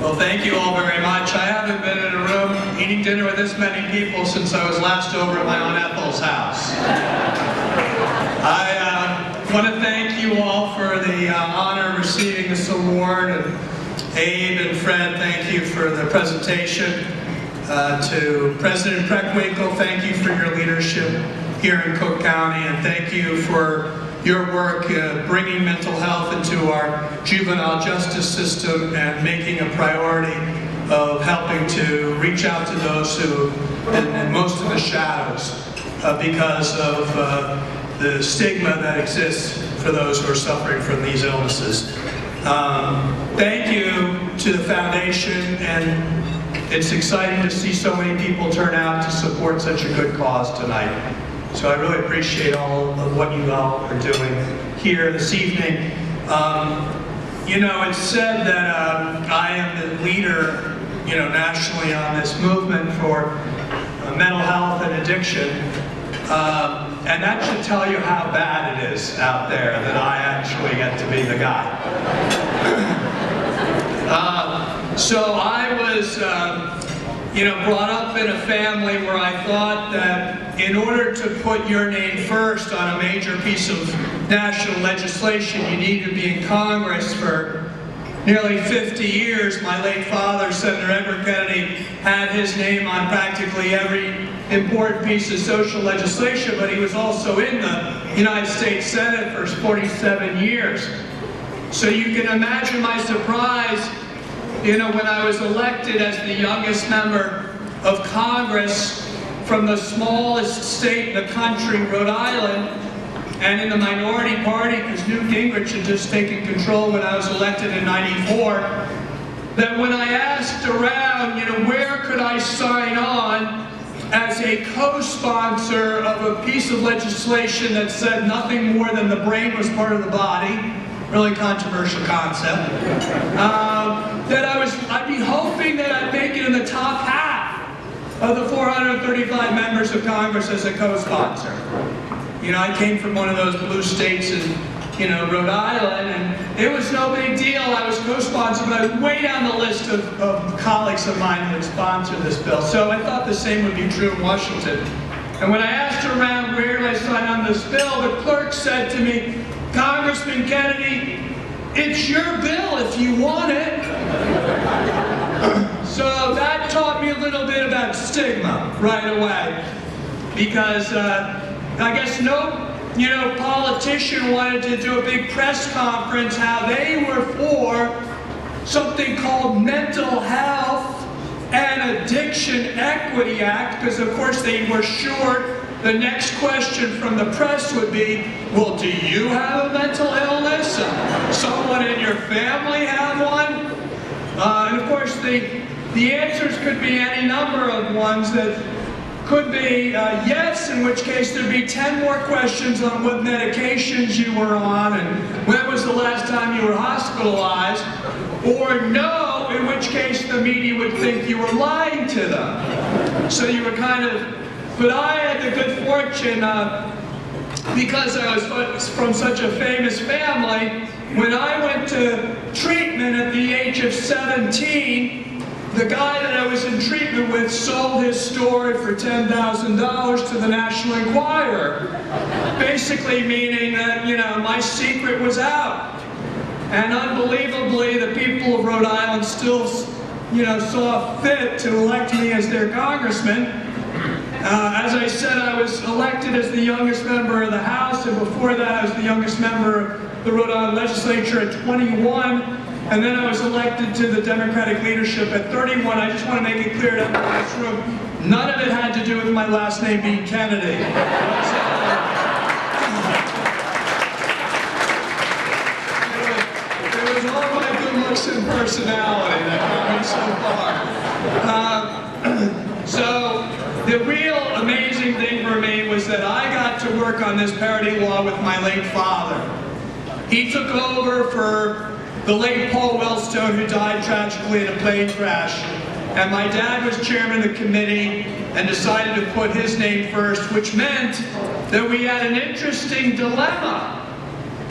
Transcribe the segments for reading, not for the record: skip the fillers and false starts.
Well, thank you all very much. I haven't been in a room eating dinner with this many people since I was last over at my Aunt Ethel's house. I want to thank you all for the honor of receiving this award. And Abe and Fred, thank you for the presentation. To President Preckwinkle, thank you for your leadership here in Cook County, and thank you for your work bringing mental health into our juvenile justice system and making a priority of helping to reach out to those who, and most of the shadows, because of the stigma that exists for those who are suffering from these illnesses. Thank you to the foundation, and it's exciting to see so many people turn out to support such a good cause tonight. So I really appreciate all of what you all are doing here this evening. You know, it's said that I am the leader, you know, nationally on this movement for mental health and addiction. And that should tell you how bad it is out there that I actually get to be the guy. So I was, you know, brought up in a family where I thought that in order to put your name first on a major piece of national legislation, you need to be in Congress. For nearly 50 years, my late father, Senator Edward Kennedy, had his name on practically every important piece of social legislation, but he was also in the United States Senate for 47 years. So you can imagine my surprise, you know, when I was elected as the youngest member of Congress from the smallest state in the country, Rhode Island, and in the minority party, because Newt Gingrich had just taken control when I was elected in '94, that when I asked around, you know, where could I sign on as a co-sponsor of a piece of legislation that said nothing more than the brain was part of the body, really controversial concept, that I'd be hoping that I'd make it in the top half of the 435 members of Congress as a co-sponsor. You know, I came from one of those blue states in, you know, Rhode Island, and it was no big deal. I was co-sponsored, but I was way down the list of colleagues of mine who had sponsored this bill. So I thought the same would be true in Washington. And when I asked around where did I sign on this bill, the clerk said to me, "Congressman Kennedy, it's your bill if you want it." So that taught me a little bit about stigma right away, because I guess no, you know, politician wanted to do a big press conference how they were for something called Mental Health and Addiction Equity Act, because of course they were sure the next question from the press would be, well, do you have a mental illness? Someone in your family have one? And of course the answers could be any number of ones. That could be yes, in which case there'd be 10 more questions on what medications you were on and when was the last time you were hospitalized, or no, in which case the media would think you were lying to them. So you were kind of, but I had the good fortune, because I was from such a famous family, when I went to treatment at the age of 17, the guy that I was in treatment with sold his story for $10,000 to the National Enquirer, basically meaning that, you know, my secret was out. And unbelievably, the people of Rhode Island still, you know, saw fit to elect me as their congressman. As I said, I was elected as the youngest member of the House, and before that I was the youngest member of the Rhode Island legislature at 21, and then I was elected to the Democratic leadership at 31. I just want to make it clear to everyone in this room, none of it had to do with my last name being Kennedy. It was all my good looks and personality that got me so far. So the real amazing thing for me was that I got to work on this parity law with my late father. He took over for the late Paul Wellstone, who died tragically in a plane crash. And my dad was chairman of the committee and decided to put his name first, which meant that we had an interesting dilemma.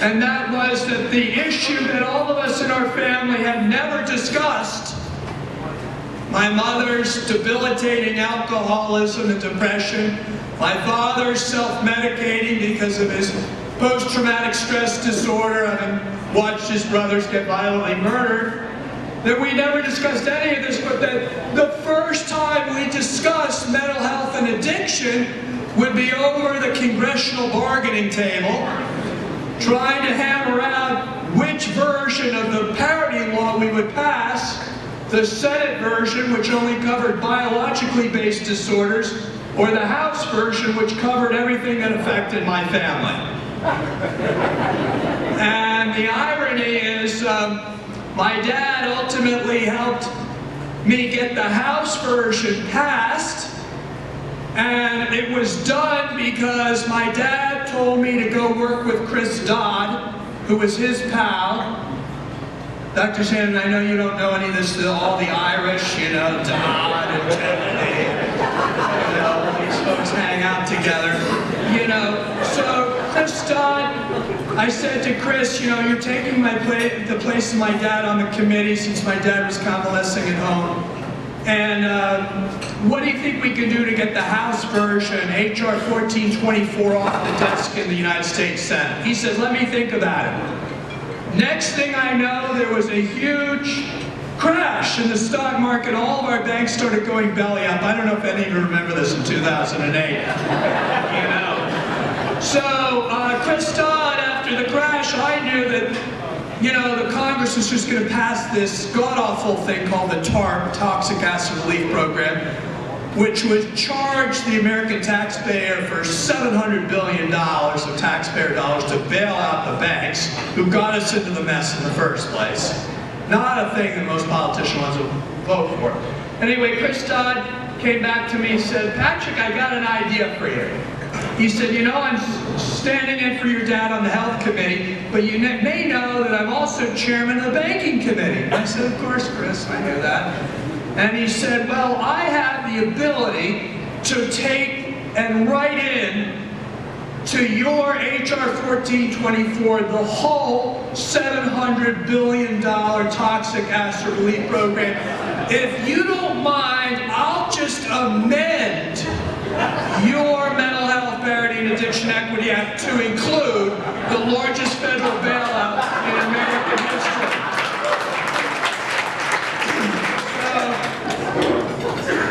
And that was that the issue that all of us in our family had never discussed my mother's debilitating alcoholism and depression, my father's self-medicating because of his post-traumatic stress disorder, having watched his brothers get violently murdered, that we never discussed any of this, but that the first time we discussed mental health and addiction would be over the congressional bargaining table, trying to hammer out which version of the parity law we would pass, the Senate version, which only covered biologically based disorders, or the House version, which covered everything that affected my family. And the irony is, my dad ultimately helped me get the House version passed, and it was done because my dad told me to go work with Chris Dodd, who was his pal. Dr. Shannon, I know you don't know any of this, all the Irish, you know, Dodd and Kennedy, you know, all these folks hang out together, you know. So Chris Dodd, I said to Chris, you know, you're taking the place of my dad on the committee since my dad was convalescing at home. And what do you think we can do to get the House version, H.R. 1424, off the desk in the United States Senate? He said, let me think about it. Next thing I know, there was a huge crash in the stock market. All of our banks started going belly up. I don't know if any of you remember this in 2008. You know. So Chris Dodd, after the crash, I knew that, you know, the Congress was just going to pass this god-awful thing called the TARP, Toxic Acid Relief Program, which would charge the American taxpayer for $700 billion of taxpayer dollars to bail out the banks who got us into the mess in the first place. Not a thing that most politicians want to vote for. Anyway, Chris Dodd came back to me and said, Patrick, I got an idea for you. He said, you know, I'm standing in for your dad on the health committee, but you may know that I'm also chairman of the banking committee. I said, of course, Chris, I knew that. And he said, well, I have the ability to take and write in to your H.R. 1424 the whole $700 billion toxic acid relief program. If you don't mind, I'll just amend your Mental Health Parity and Addiction Equity Act to include the largest federal bailout in American history.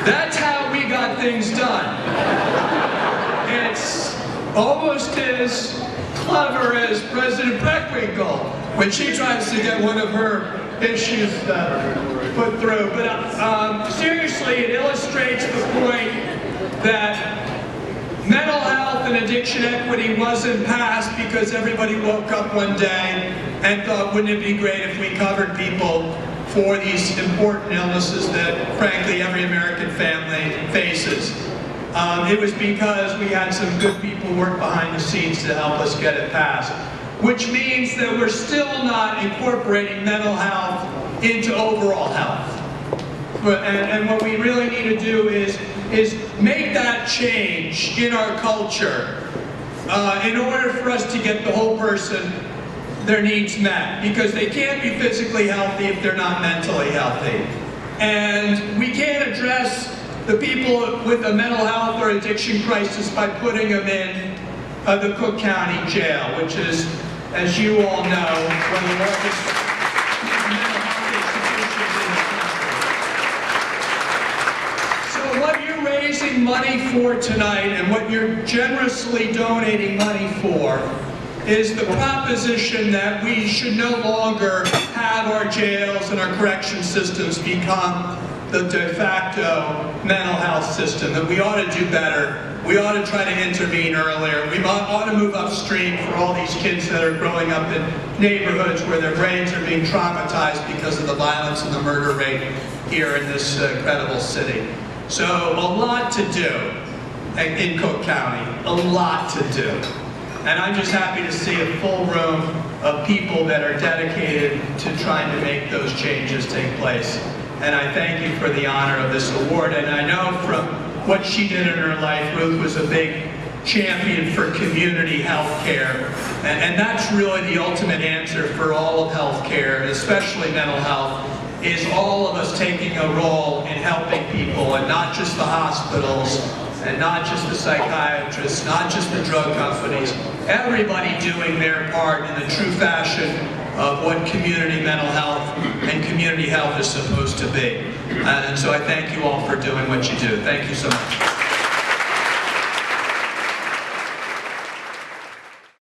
That's how we got things done. It's almost as clever as President Preckwinkle when she tries to get one of her issues put through. But seriously, it illustrates the point that mental health and addiction equity wasn't passed because everybody woke up one day and thought, wouldn't it be great if we covered people for these important illnesses that, frankly, every American family faces. It was because we had some good people work behind the scenes to help us get it passed. Which means that we're still not incorporating mental health into overall health. And what we really need to do is make that change in our culture in order for us to get the whole person their needs met, because they can't be physically healthy if they're not mentally healthy. And we can't address the people with a mental health or addiction crisis by putting them in the Cook County Jail, which is, as you all know, one of the largest mental health institutions in the country. So what you're raising money for tonight and what you're generously donating money for is the proposition that we should no longer have our jails and our correction systems become the de facto mental health system, that we ought to do better. We ought to try to intervene earlier. We ought to move upstream for all these kids that are growing up in neighborhoods where their brains are being traumatized because of the violence and the murder rate here in this incredible city. So a lot to do in Cook County, a lot to do. And I'm just happy to see a full room of people that are dedicated to trying to make those changes take place. And I thank you for the honor of this award. And I know from what she did in her life, Ruth was a big champion for community health care. And that's really the ultimate answer for all of health care, especially mental health, is all of us taking a role in helping people, and not just the hospitals, and not just the psychiatrists, not just the drug companies, everybody doing their part in the true fashion of what community mental health and community health is supposed to be. And so I thank you all for doing what you do. Thank you so much.